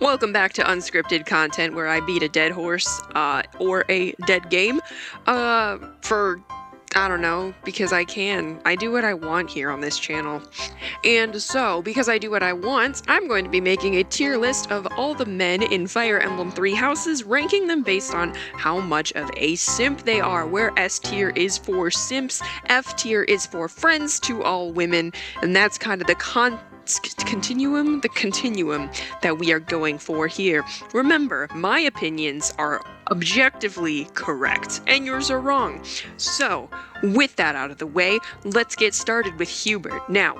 Welcome back to unscripted content where I beat a dead horse, or a dead game, I don't know, because I can. I do what I want here on this channel. And so, because I do what I want, I'm going to be making a tier list of all the men in Fire Emblem 3 houses, ranking them based on how much of a simp they are, where S tier is for simps, F tier is for friends to all women, and that's kind of the continuum that we are going for here. Remember, my opinions are objectively correct, and yours are wrong. So, with that out of the way, let's get started with Hubert. Now,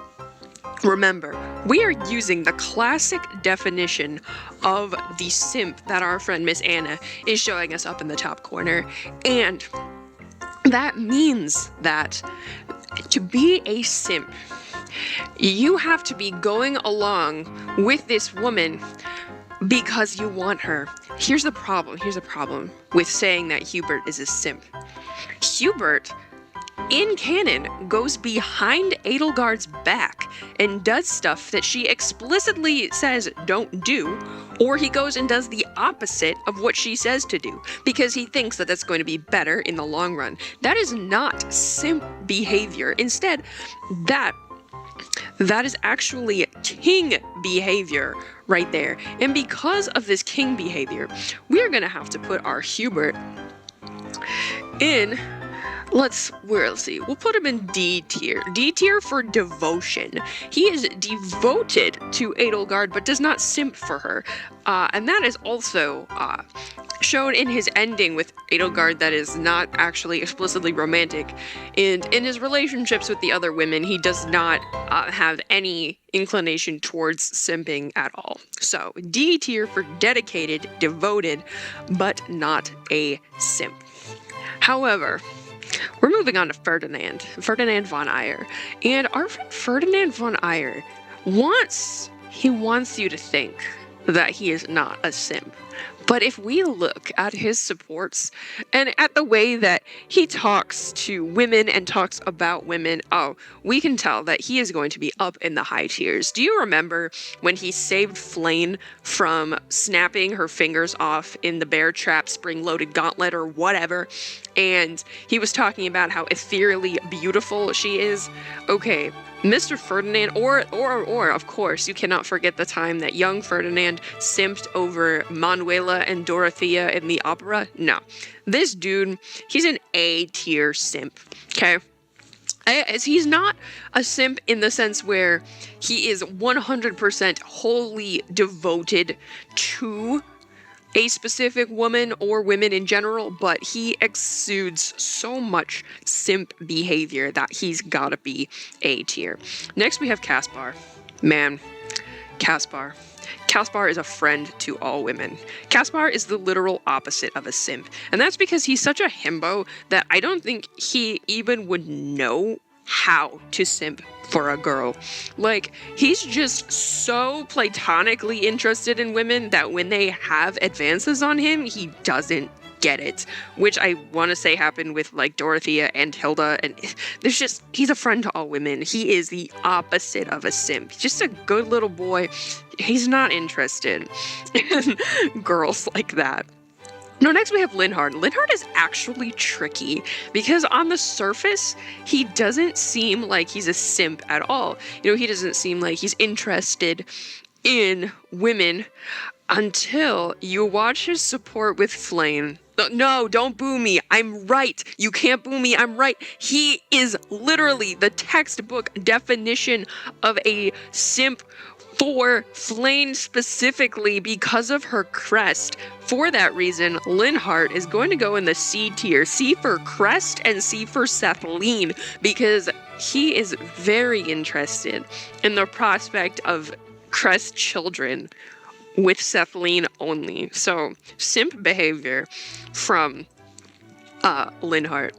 remember, we are using the classic definition of the simp that our friend Miss Anna is showing us up in the top corner, and that means that to be a simp, you have to be going along with this woman because you want her. Here's the problem with saying that Hubert is a simp. Hubert, in canon, goes behind Edelgard's back and does stuff that she explicitly says don't do, or he goes and does the opposite of what she says to do, because he thinks that that's going to be better in the long run. That is not simp behavior. Instead, that is actually king behavior right there. And because of this king behavior, we're gonna have to put our Hubert in, let's see, we'll put him in D tier. D tier for devotion. He is devoted to Edelgard, but does not simp for her. And that is also shown in his ending with Edelgard that is not actually explicitly romantic. And in his relationships with the other women, he does not have any inclination towards simping at all. So, D tier for dedicated, devoted, but not a simp. However, we're moving on to Ferdinand Von Ire. And our friend Ferdinand Von Ire wants you to think that he is not a simp. But if we look at his supports and at the way that he talks to women and talks about women, we can tell that he is going to be up in the high tiers. Do you remember when he saved Flame from snapping her fingers off in the bear trap spring-loaded gauntlet or whatever? And he was talking about how ethereally beautiful she is. Okay, Mr. Ferdinand, or of course, you cannot forget the time that young Ferdinand simped over Manuela and Dorothea in the opera. No, this dude, he's an A tier simp, okay? He's not a simp in the sense where he is 100% wholly devoted to a specific woman or women in general, but he exudes so much simp behavior that he's gotta be A tier. Next we have Kaspar. Man, Kaspar is a friend to all women. Kaspar is the literal opposite of a simp, and that's because he's such a himbo that I don't think he even would know how to simp for a girl. Like, he's just so platonically interested in women that when they have advances on him, he doesn't get it, which I want to say happened with like Dorothea and Hilda, and he's a friend to all women. He is the opposite of a simp. He's just a good little boy. He's not interested in girls like that. No, next we have Linhard. Linhard is actually tricky because on the surface, he doesn't seem like he's a simp at all. You know, he doesn't seem like he's interested in women until you watch his support with Flame. No, don't boo me. I'm right. You can't boo me. I'm right. He is literally the textbook definition of a simp for Flame specifically because of her crest. For that reason, Linhard is going to go in the C tier. C for crest and C for Sethleen, because he is very interested in the prospect of crest children with Sethleen only. So, simp behavior from Linhard.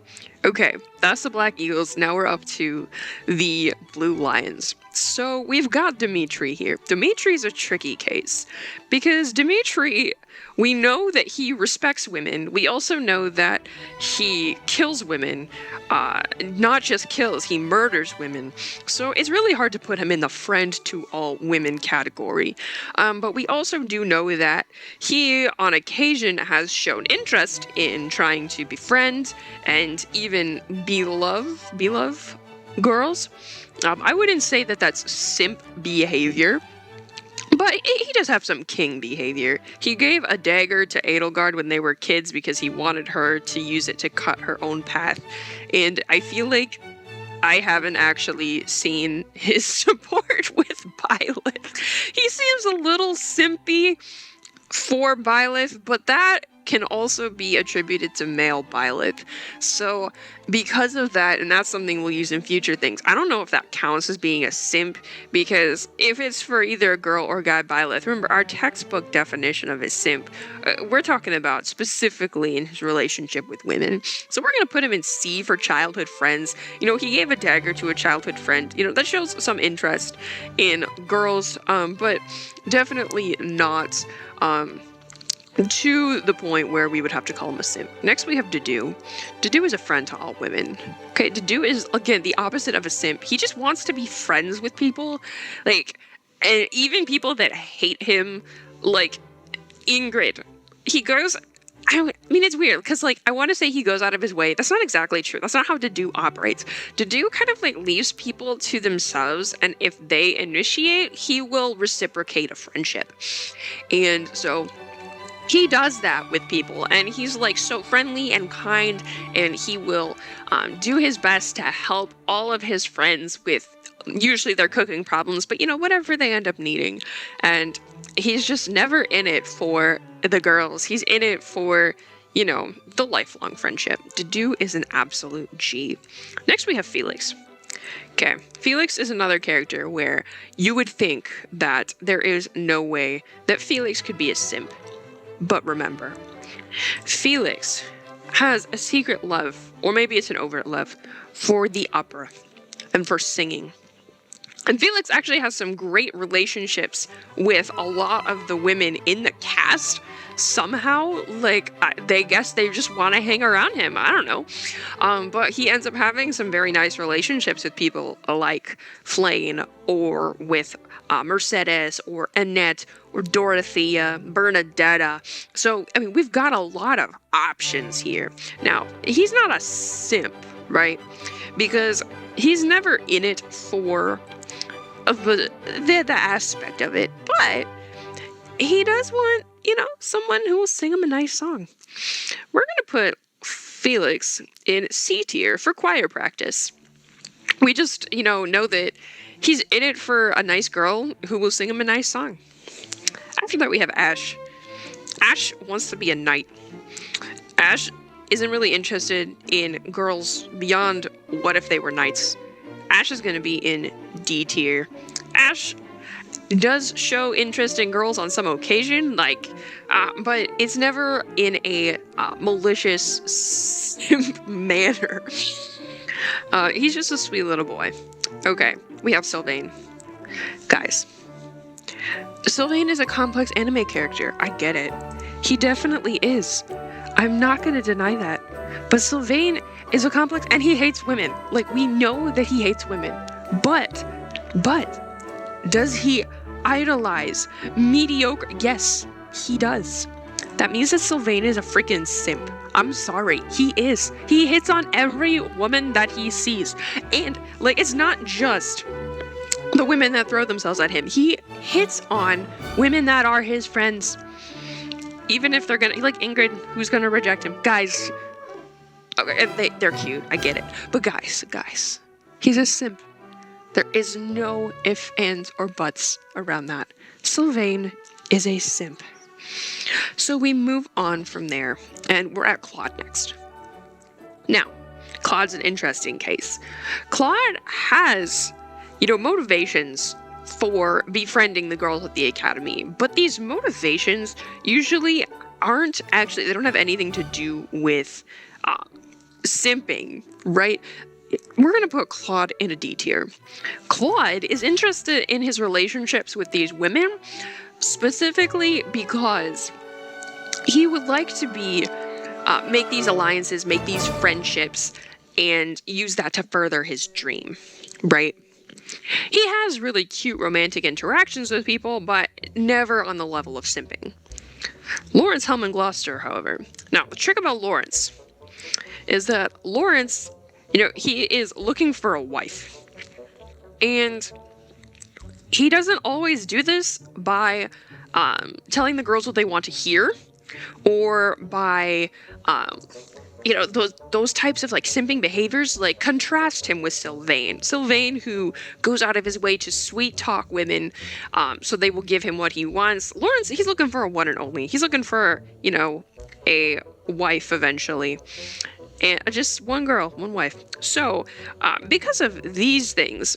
Okay, that's the Black Eagles. Now we're up to the Blue Lions. So we've got Dimitri here. Dimitri's a tricky case because Dimitri, we know that he respects women. We also know that he kills women. Not just kills, he murders women. So it's really hard to put him in the friend to all women category. But we also do know that he, on occasion, has shown interest in trying to befriend and even belove girls. I wouldn't say that that's simp behavior, but he does have some king behavior. He gave a dagger to Edelgard when they were kids because he wanted her to use it to cut her own path. And I feel like I haven't actually seen his support with Byleth. He seems a little simpy for Byleth, but that can also be attributed to male Byleth. So because of that, and that's something we'll use in future things, I don't know if that counts as being a simp, because if it's for either a girl or guy Byleth, remember our textbook definition of a simp, we're talking about specifically in his relationship with women. So we're going to put him in C for childhood friends. You know, he gave a dagger to a childhood friend. You know, that shows some interest in girls, but definitely not to the point where we would have to call him a simp. Next we have Dedu. Dedu is a friend to all women. Okay, Dedu is, again, the opposite of a simp. He just wants to be friends with people. Like, and even people that hate him, like Ingrid. He goes, I mean, it's weird, because, like, I want to say he goes out of his way. That's not exactly true. That's not how Dedu operates. Dedu kind of, like, leaves people to themselves, and if they initiate, he will reciprocate a friendship. And so he does that with people, and he's like so friendly and kind, and he will do his best to help all of his friends with usually their cooking problems, but you know, whatever they end up needing. And he's just never in it for the girls. He's in it for, you know, the lifelong friendship. Dedu is an absolute G. Next we have Felix. Okay, Felix is another character where you would think that there is no way that Felix could be a simp. But remember, Felix has a secret love, or maybe it's an overt love, for the opera and for singing. And Felix actually has some great relationships with a lot of the women in the cast. Somehow, like, they guess they just want to hang around him. I don't know. But he ends up having some very nice relationships with people like Flane, or with Mercedes, or Annette, or Dorothea, Bernadetta. So, I mean, we've got a lot of options here. Now, he's not a simp, right? Because he's never in it for the aspect of it, but he does want, you know, someone who will sing him a nice song. We're going to put Felix in C tier for choir practice. We just, you know that he's in it for a nice girl who will sing him a nice song. After that, we have Ash. Ash wants to be a knight. Ash isn't really interested in girls beyond what if they were knights. Ash is going to be in D tier. Ash does show interest in girls on some occasion, like, but it's never in a malicious simp manner. He's just a sweet little boy. Okay, we have Sylvain. Guys, Sylvain is a complex anime character. I get it. He definitely is. I'm not going to deny that. But Sylvain is a complex, and he hates women. Like, we know that he hates women. But, does he idolize mediocre? Yes, he does. That means that Sylvain is a freaking simp. I'm sorry, he is. He hits on every woman that he sees. And, like, it's not just the women that throw themselves at him. He hits on women that are his friends. Even if they're gonna, like Ingrid, who's gonna reject him. Guys, okay, they're cute, I get it. But guys, he's a simp. There is no ifs, ands, or buts around that. Sylvain is a simp. So we move on from there, and we're at Claude next. Now, Claude's an interesting case. Claude has, motivations for befriending the girls at the academy, but these motivations usually they don't have anything to do with simping, right? we're going to put Claude in a D tier. Claude is interested in his relationships with these women, specifically because he would like to make these alliances, make these friendships, and use that to further his dream, right? He has really cute romantic interactions with people, but never on the level of simping. Lawrence Hellman Gloucester, however. Now, the trick about Lawrence is that Lawrence, he is looking for a wife. And he doesn't always do this by telling the girls what they want to hear, or by those types of like simping behaviors. Like, contrast him with Sylvain, who goes out of his way to sweet talk women, so they will give him what he wants. Lawrence, he's looking for a one and only. He's looking for a wife eventually. And just one girl, one wife. So, because of these things,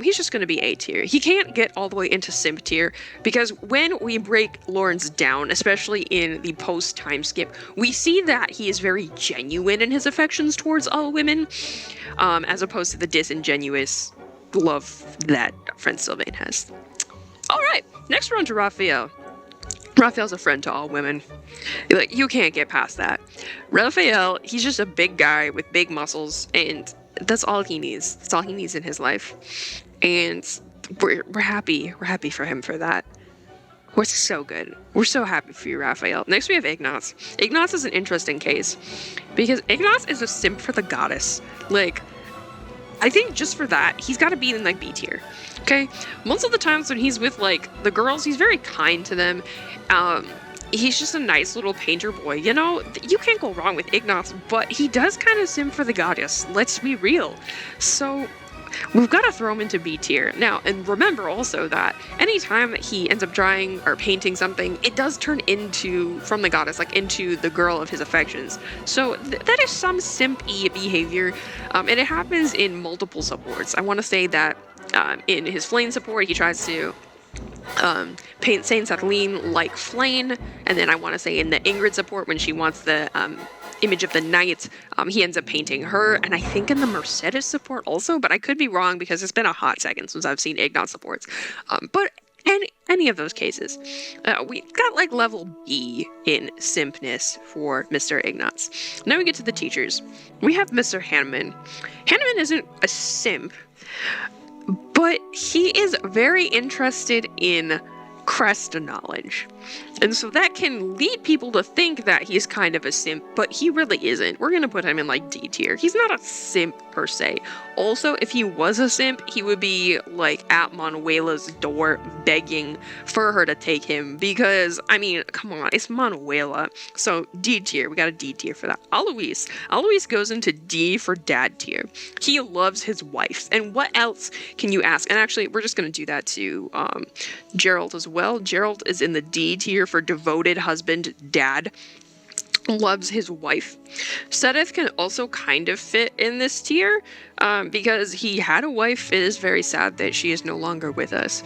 he's just going to be A tier. He can't get all the way into simp tier, because when we break Lawrence down, especially in the post-time skip, we see that he is very genuine in his affections towards all women, as opposed to the disingenuous love that friend Sylvain has. All right, next we're on to Raphael. Raphael's a friend to all women. Like, you can't get past that. Raphael, he's just a big guy with big muscles, and that's all he needs. That's all he needs in his life. And we're happy. We're happy for him for that. We're so good. We're so happy for you, Raphael. Next we have Ignaz. Ignaz is an interesting case, because Ignaz is a simp for the goddess. Like, I think just for that, he's got to be in like B tier. Okay? Most of the times when he's with like the girls, he's very kind to them. He's just a nice little painter boy. You can't go wrong with Ignaz, but he does kind of simp for the goddess. Let's be real. So we've got to throw him into B tier. Now, and remember also that anytime he ends up drawing or painting something, it does turn from the goddess, like into the girl of his affections. So that is some simp-y behavior, and it happens in multiple supports. I want to say that in his Flame support, he tries to paint Saint Sathaline like Flame, and then I want to say in the Ingrid support, when she wants the image of the knight, he ends up painting her, and I think in the Mercedes support also, but I could be wrong because it's been a hot second since I've seen Ignaz supports. But any of those cases, we got like level B in simpness for Mr. Ignaz. Now we get to the teachers. We have Mr. Hanneman. Hanneman isn't a simp, but he is very interested in crest knowledge. And so that can lead people to think that he's kind of a simp, but he really isn't. We're going to put him in like D tier. He's not a simp per se. Also, if he was a simp, he would be like at Manuela's door begging for her to take him, because, I mean, come on, it's Manuela. So D tier, we got a D tier for that. Alois goes into D for dad tier. He loves his wife. And what else can you ask? And actually, we're just going to do that to Gerald as well. Gerald is in the D tier for devoted husband, dad. Loves his wife. Sedith can also kind of fit in this tier, because he had a wife. It is very sad that she is no longer with us.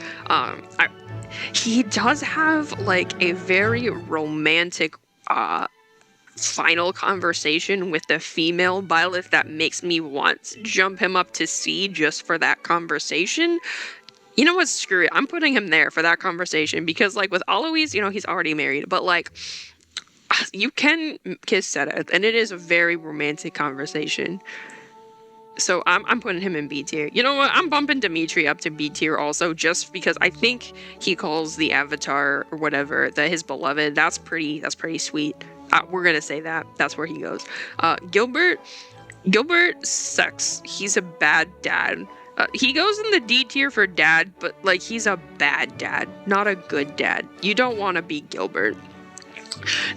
He does have like a very romantic final conversation with the female Byleth that makes me want to jump him up to C just for that conversation. You know what? Screw it. I'm putting him there for that conversation, because like with Alois, he's already married, but like, you can kiss Sedith, and it is a very romantic conversation. So I'm putting him in B tier. You know what? I'm bumping Dimitri up to B tier also, just because I think he calls the Avatar or whatever his beloved. That's pretty sweet. We're gonna say that. That's where he goes. Gilbert sucks. He's a bad dad. He goes in the D tier for dad, but like, he's a bad dad, not a good dad. You don't want to be Gilbert.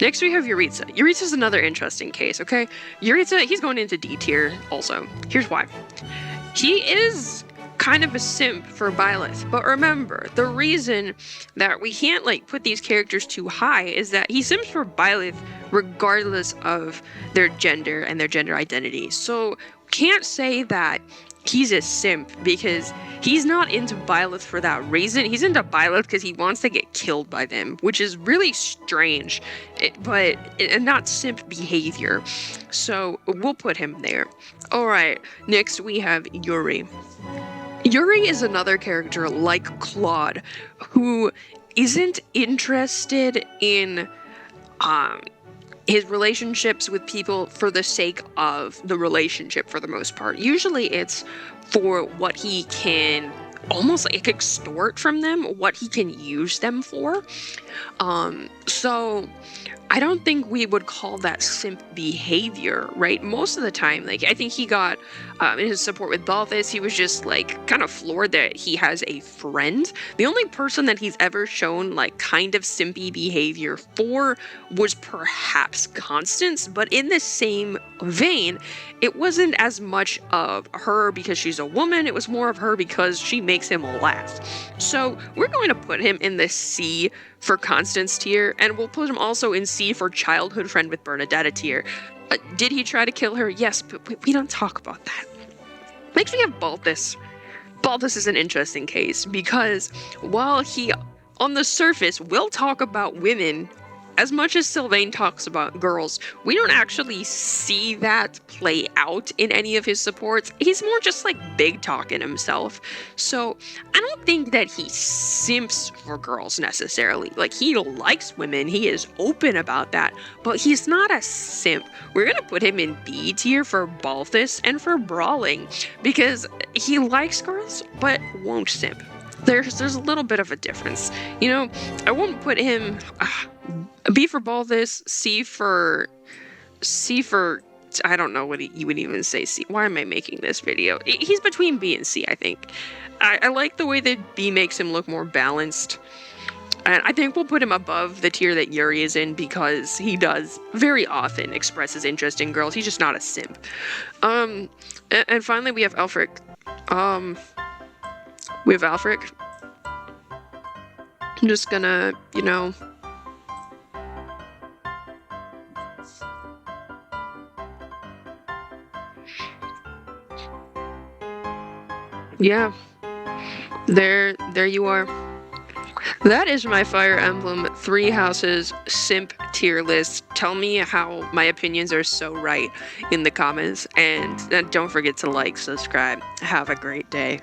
Next we have Euresa. Euresa's another interesting case, okay? Euresa, he's going into D tier also. Here's why. He is kind of a simp for Byleth, but remember, the reason that we can't like put these characters too high is that he simps for Byleth regardless of their gender and their gender identity. So can't say that he's a simp because he's not into Byleth for that reason. He's into Byleth because he wants to get killed by them, which is really strange, but not simp behavior. So we'll put him there. All right, next we have Yuri. Yuri is another character like Claude who isn't interested in his relationships with people for the sake of the relationship for the most part. Usually it's for what he can almost like extort from them, what he can use them for. So I don't think we would call that simp behavior, right? Most of the time, like, I think he got in his support with Balthus, he was just like kind of floored that he has a friend. The only person that he's ever shown like kind of simpy behavior for was perhaps Constance, but in the same vein, it wasn't as much of her because she's a woman, it was more of her because she makes him laugh. So we're going to put him in the C for Constance tier, and we'll put him also in C for childhood friend with Bernadetta tier. Did he try to kill her? Yes, but we don't talk about that. Next we have Balthus. Balthus is an interesting case because while he, on the surface, will talk about women as much as Sylvain talks about girls, we don't actually see that play out in any of his supports. He's more just like big talking himself. So I don't think that he simps for girls necessarily. Like, he likes women, he is open about that, but he's not a simp. We're gonna put him in B tier for Balthus and for brawling because he likes girls but won't simp. There's a little bit of a difference. You know, I won't put him B for Balthus, C for I don't know what you would even say C. Why am I making this video? He's between B and C, I think. I like the way that B makes him look more balanced. And I think we'll put him above the tier that Yuri is in because he does very often express his interest in girls. He's just not a simp. And finally we have Alfred. Alfred. I'm just gonna, you know, yeah, there you are. That is my Fire Emblem 3 Houses simp tier list. Tell me how my opinions are so right in the comments, and don't forget to like, subscribe. Have a great day.